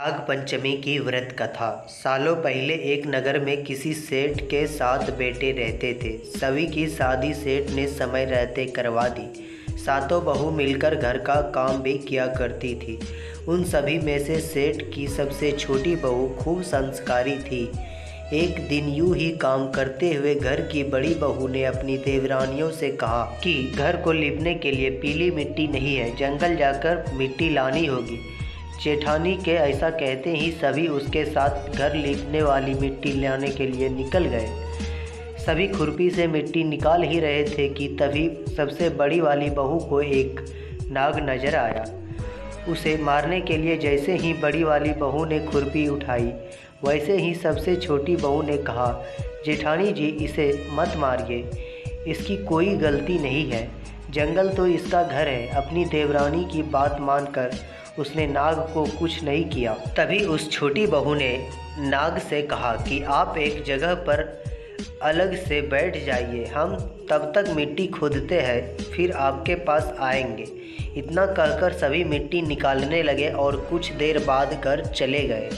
नाग पंचमी की व्रत कथा। सालों पहले एक नगर में किसी सेठ के 7 बेटे रहते थे। सभी की शादी सेठ ने समय रहते करवा दी। सातों बहू मिलकर घर का काम भी किया करती थी। उन सभी में से सेठ की सबसे छोटी बहू खूब संस्कारी थी। एक दिन यूं ही काम करते हुए घर की बड़ी बहू ने अपनी देवरानियों से कहा कि घर को लिपने के लिए पीली मिट्टी नहीं है, जंगल जाकर मिट्टी लानी होगी। जेठानी के ऐसा कहते ही सभी उसके साथ घर लीपने वाली मिट्टी लाने के लिए निकल गए। सभी खुरपी से मिट्टी निकाल ही रहे थे कि तभी सबसे बड़ी वाली बहू को एक नाग नजर आया। उसे मारने के लिए जैसे ही बड़ी वाली बहू ने खुरपी उठाई, वैसे ही सबसे छोटी बहू ने कहा, जेठानी जी इसे मत मारिए, इसकी कोई गलती नहीं है, जंगल तो इसका घर है। अपनी देवरानी की बात मानकर उसने नाग को कुछ नहीं किया। तभी उस छोटी बहू ने नाग से कहा कि आप एक जगह पर अलग से बैठ जाइए, हम तब तक मिट्टी खोदते हैं, फिर आपके पास आएंगे। इतना कहकर सभी मिट्टी निकालने लगे और कुछ देर बाद घर चले गए।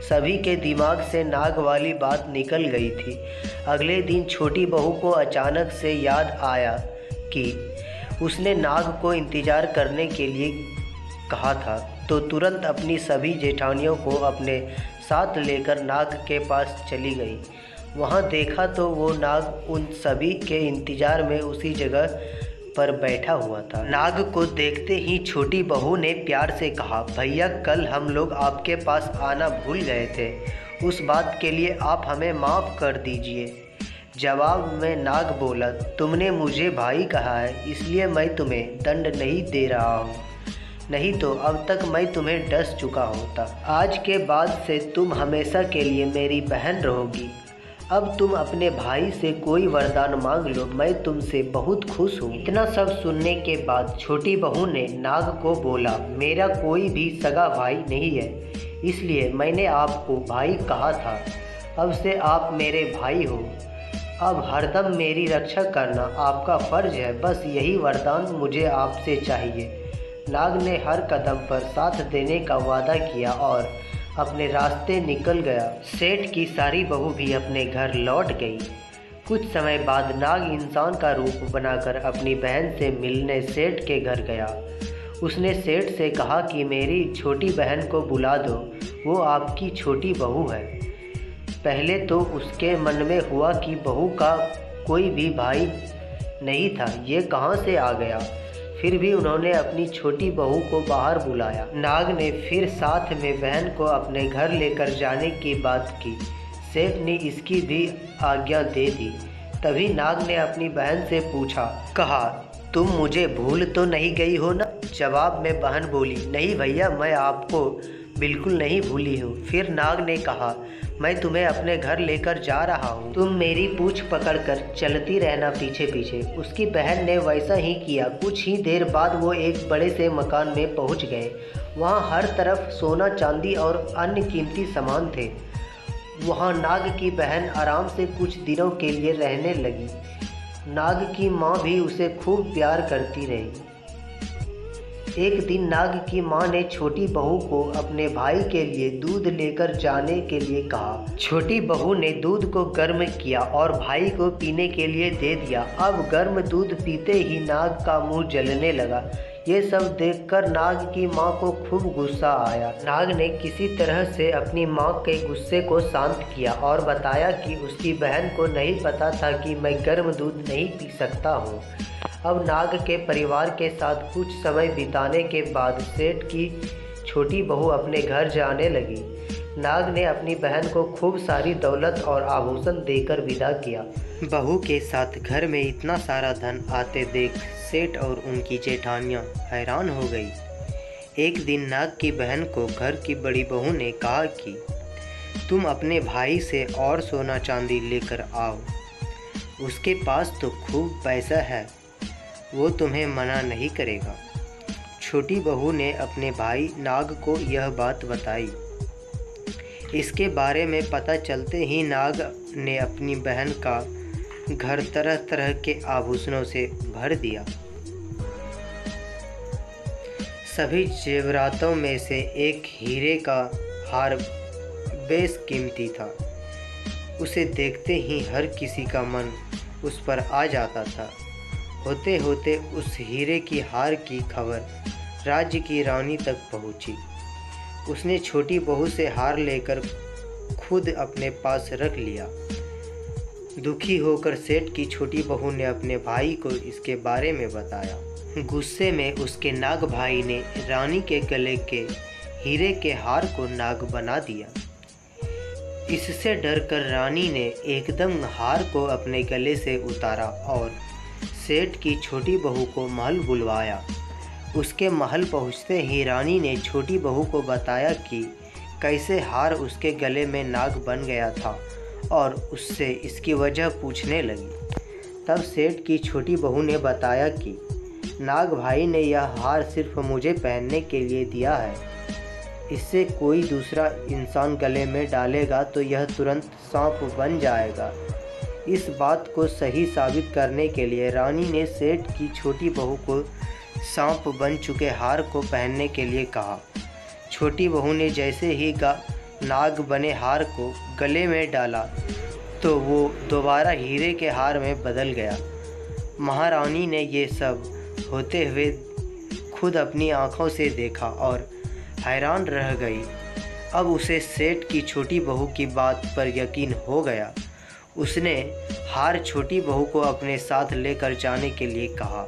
सभी के दिमाग से नाग वाली बात निकल गई थी। अगले दिन छोटी बहू को अचानक से याद आया कि उसने नाग को इंतज़ार करने के लिए कहा था, तो तुरंत अपनी सभी जेठानियों को अपने साथ लेकर नाग के पास चली गई। वहां देखा तो वो नाग उन सभी के इंतज़ार में उसी जगह पर बैठा हुआ था। नाग को देखते ही छोटी बहू ने प्यार से कहा, भैया कल हम लोग आपके पास आना भूल गए थे, उस बात के लिए आप हमें माफ़ कर दीजिए। जवाब में नाग बोला, तुमने मुझे भाई कहा है, इसलिए मैं तुम्हें दंड नहीं दे रहा हूँ, नहीं तो अब तक मैं तुम्हें डस चुका होता। आज के बाद से तुम हमेशा के लिए मेरी बहन रहोगी। अब तुम अपने भाई से कोई वरदान मांग लो, मैं तुमसे बहुत खुश हूँ। इतना सब सुनने के बाद छोटी बहू ने नाग को बोला, मेरा कोई भी सगा भाई नहीं है, इसलिए मैंने आपको भाई कहा था। अब से आप मेरे भाई हो। अब हरदम मेरी रक्षा करना आपका फ़र्ज है, बस यही वरदान मुझे आपसे चाहिए। नाग ने हर कदम पर साथ देने का वादा किया और अपने रास्ते निकल गया। सेठ की सारी बहू भी अपने घर लौट गई। कुछ समय बाद नाग इंसान का रूप बनाकर अपनी बहन से मिलने सेठ के घर गया। उसने सेठ से कहा कि मेरी छोटी बहन को बुला दो, वो आपकी छोटी बहू है। पहले तो उसके मन में हुआ कि बहू का कोई भी भाई नहीं था, ये कहाँ से आ गया। फिर भी उन्होंने अपनी छोटी बहू को बाहर बुलाया। नाग ने फिर साथ में बहन को अपने घर लेकर जाने की बात की। सेठ ने इसकी भी आज्ञा दे दी। तभी नाग ने अपनी बहन से पूछा, कहा, तुम मुझे भूल तो नहीं गई हो ना। जवाब में बहन बोली, नहीं भैया, मैं आपको बिल्कुल नहीं भूली हूँ। फिर नाग ने कहा, मैं तुम्हें अपने घर लेकर जा रहा हूँ, तुम मेरी पूंछ पकड़कर चलती रहना पीछे पीछे। उसकी बहन ने वैसा ही किया। कुछ ही देर बाद वो एक बड़े से मकान में पहुँच गए। वहाँ हर तरफ सोना चांदी और अन्य कीमती सामान थे। वहाँ नाग की बहन आराम से कुछ दिनों के लिए रहने लगी। नाग की माँ भी उसे खूब प्यार करती रही। एक दिन नाग की माँ ने छोटी बहू को अपने भाई के लिए दूध लेकर जाने के लिए कहा। छोटी बहू ने दूध को गर्म किया और भाई को पीने के लिए दे दिया। अब गर्म दूध पीते ही नाग का मुंह जलने लगा। ये सब देखकर नाग की माँ को खूब गुस्सा आया। नाग ने किसी तरह से अपनी माँ के गुस्से को शांत किया और बताया कि उसकी बहन को नहीं पता था कि मैं गर्म दूध नहीं पी सकता हूँ। अब नाग के परिवार के साथ कुछ समय बिताने के बाद सेठ की छोटी बहू अपने घर जाने लगी। नाग ने अपनी बहन को खूब सारी दौलत और आभूषण देकर विदा किया। बहू के साथ घर में इतना सारा धन आते देख सेठ और उनकी जेठानियाँ हैरान हो गई। एक दिन नाग की बहन को घर की बड़ी बहू ने कहा कि तुम अपने भाई से और सोना चांदी लेकर आओ, उसके पास तो खूब पैसा है, वो तुम्हें मना नहीं करेगा। छोटी बहू ने अपने भाई नाग को यह बात बताई। इसके बारे में पता चलते ही नाग ने अपनी बहन का घर तरह तरह के आभूषणों से भर दिया। सभी जेवरातों में से एक हीरे का हार बेशकीमती था। उसे देखते ही हर किसी का मन उस पर आ जाता था। होते होते उस हीरे की हार की खबर राज्य की रानी तक पहुंची। उसने छोटी बहू से हार लेकर खुद अपने पास रख लिया। दुखी होकर सेठ की छोटी बहू ने अपने भाई को इसके बारे में बताया। गुस्से में उसके नाग भाई ने रानी के गले के हीरे के हार को नाग बना दिया। इससे डरकर रानी ने एकदम हार को अपने गले से उतारा और सेठ की छोटी बहू को महल बुलवाया। उसके महल पहुंचते ही रानी ने छोटी बहू को बताया कि कैसे हार उसके गले में नाग बन गया था और उससे इसकी वजह पूछने लगी। तब सेठ की छोटी बहू ने बताया कि नाग भाई ने यह हार सिर्फ मुझे पहनने के लिए दिया है। इससे कोई दूसरा इंसान गले में डालेगा तो यह तुरंत सांप बन जाएगा। इस बात को सही साबित करने के लिए रानी ने सेठ की छोटी बहू को सांप बन चुके हार को पहनने के लिए कहा। छोटी बहू ने जैसे ही नाग बने हार को गले में डाला तो वो दोबारा हीरे के हार में बदल गया। महारानी ने ये सब होते हुए खुद अपनी आंखों से देखा और हैरान रह गई। अब उसे सेठ की छोटी बहू की बात पर यकीन हो गया। उसने हार छोटी बहू को अपने साथ लेकर जाने के लिए कहा।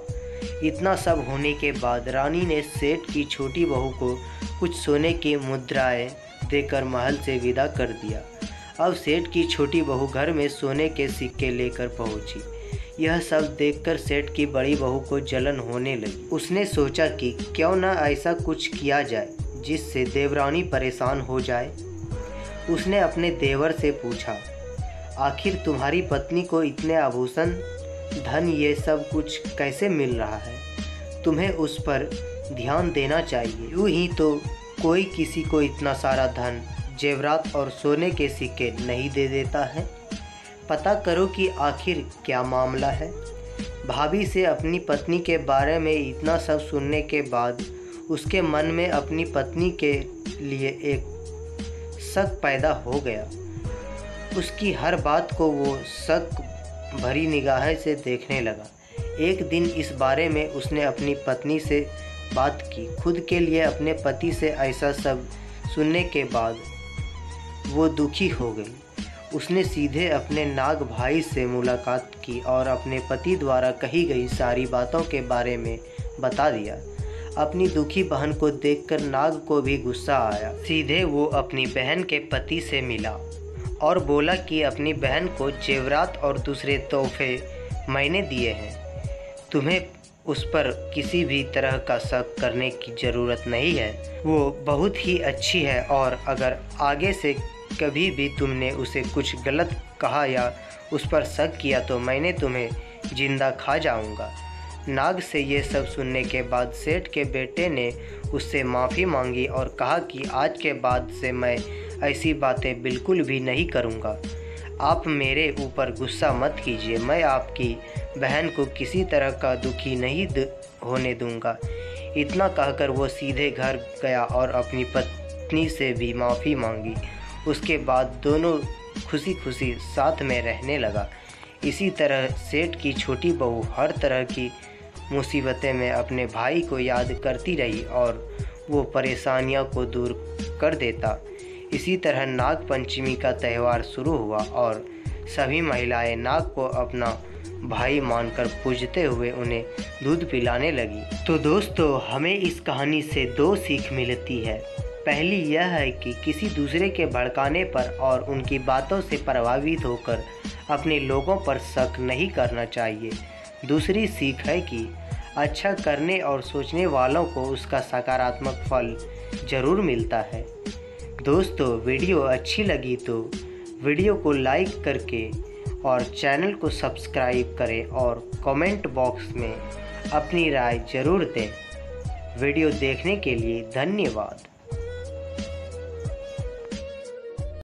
इतना सब होने के बाद रानी ने सेठ की छोटी बहू को कुछ सोने की मुद्राएं देकर महल से विदा कर दिया। अब सेठ की छोटी बहू घर में सोने के सिक्के लेकर पहुंची। यह सब देखकर सेठ की बड़ी बहू को जलन होने लगी। उसने सोचा कि क्यों न ऐसा कुछ किया जाए जिससे देवरानी परेशान हो जाए। उसने अपने देवर से पूछा, आखिर तुम्हारी पत्नी को इतने आभूषण, धन, ये सब कुछ कैसे मिल रहा है? तुम्हें उस पर ध्यान देना चाहिए। यूँ ही तो कोई किसी को इतना सारा धन, जेवरात और सोने के सिक्के नहीं दे देता है। पता करो कि आखिर क्या मामला है। भाभी से अपनी पत्नी के बारे में इतना सब सुनने के बाद उसके मन में अपनी पत्नी के लिए एक शक पैदा हो गया। उसकी हर बात को वो शक भरी निगाह से देखने लगा। एक दिन इस बारे में उसने अपनी पत्नी से बात की। खुद के लिए अपने पति से ऐसा सब सुनने के बाद वो दुखी हो गई। उसने सीधे अपने नाग भाई से मुलाकात की और अपने पति द्वारा कही गई सारी बातों के बारे में बता दिया। अपनी दुखी बहन को देखकर नाग को भी गुस्सा आया। सीधे वो अपनी बहन के पति से मिला और बोला कि अपनी बहन को जेवरात और दूसरे तोहफे मैंने दिए हैं। तुम्हें उस पर किसी भी तरह का शक करने की ज़रूरत नहीं है। वो बहुत ही अच्छी है और अगर आगे से कभी भी तुमने उसे कुछ गलत कहा या उस पर शक किया तो मैंने तुम्हें जिंदा खा जाऊंगा। नाग से ये सब सुनने के बाद सेठ के बेटे ने उससे माफ़ी मांगी और कहा कि आज के बाद से मैं ऐसी बातें बिल्कुल भी नहीं करूंगा। आप मेरे ऊपर गुस्सा मत कीजिए। मैं आपकी बहन को किसी तरह का दुखी नहीं होने दूंगा। इतना कहकर वो सीधे घर गया और अपनी पत्नी से भी माफ़ी मांगी। उसके बाद दोनों खुशी खुशी साथ में रहने लगा। इसी तरह सेठ की छोटी बहू हर तरह की मुसीबतें में अपने भाई को याद करती रही और वो परेशानियों को दूर कर देता। इसी तरह नाग पंचमी का त्यौहार शुरू हुआ और सभी महिलाएं नाग को अपना भाई मानकर पूजते हुए उन्हें दूध पिलाने लगी। तो दोस्तों, हमें इस कहानी से दो सीख मिलती है। पहली यह है कि किसी दूसरे के भड़काने पर और उनकी बातों से प्रभावित होकर अपने लोगों पर शक नहीं करना चाहिए। दूसरी सीख है कि अच्छा करने और सोचने वालों को उसका सकारात्मक फल ज़रूर मिलता है। दोस्तों, वीडियो अच्छी लगी तो वीडियो को लाइक करके और चैनल को सब्सक्राइब करें और कमेंट बॉक्स में अपनी राय ज़रूर दें। वीडियो देखने के लिए धन्यवाद।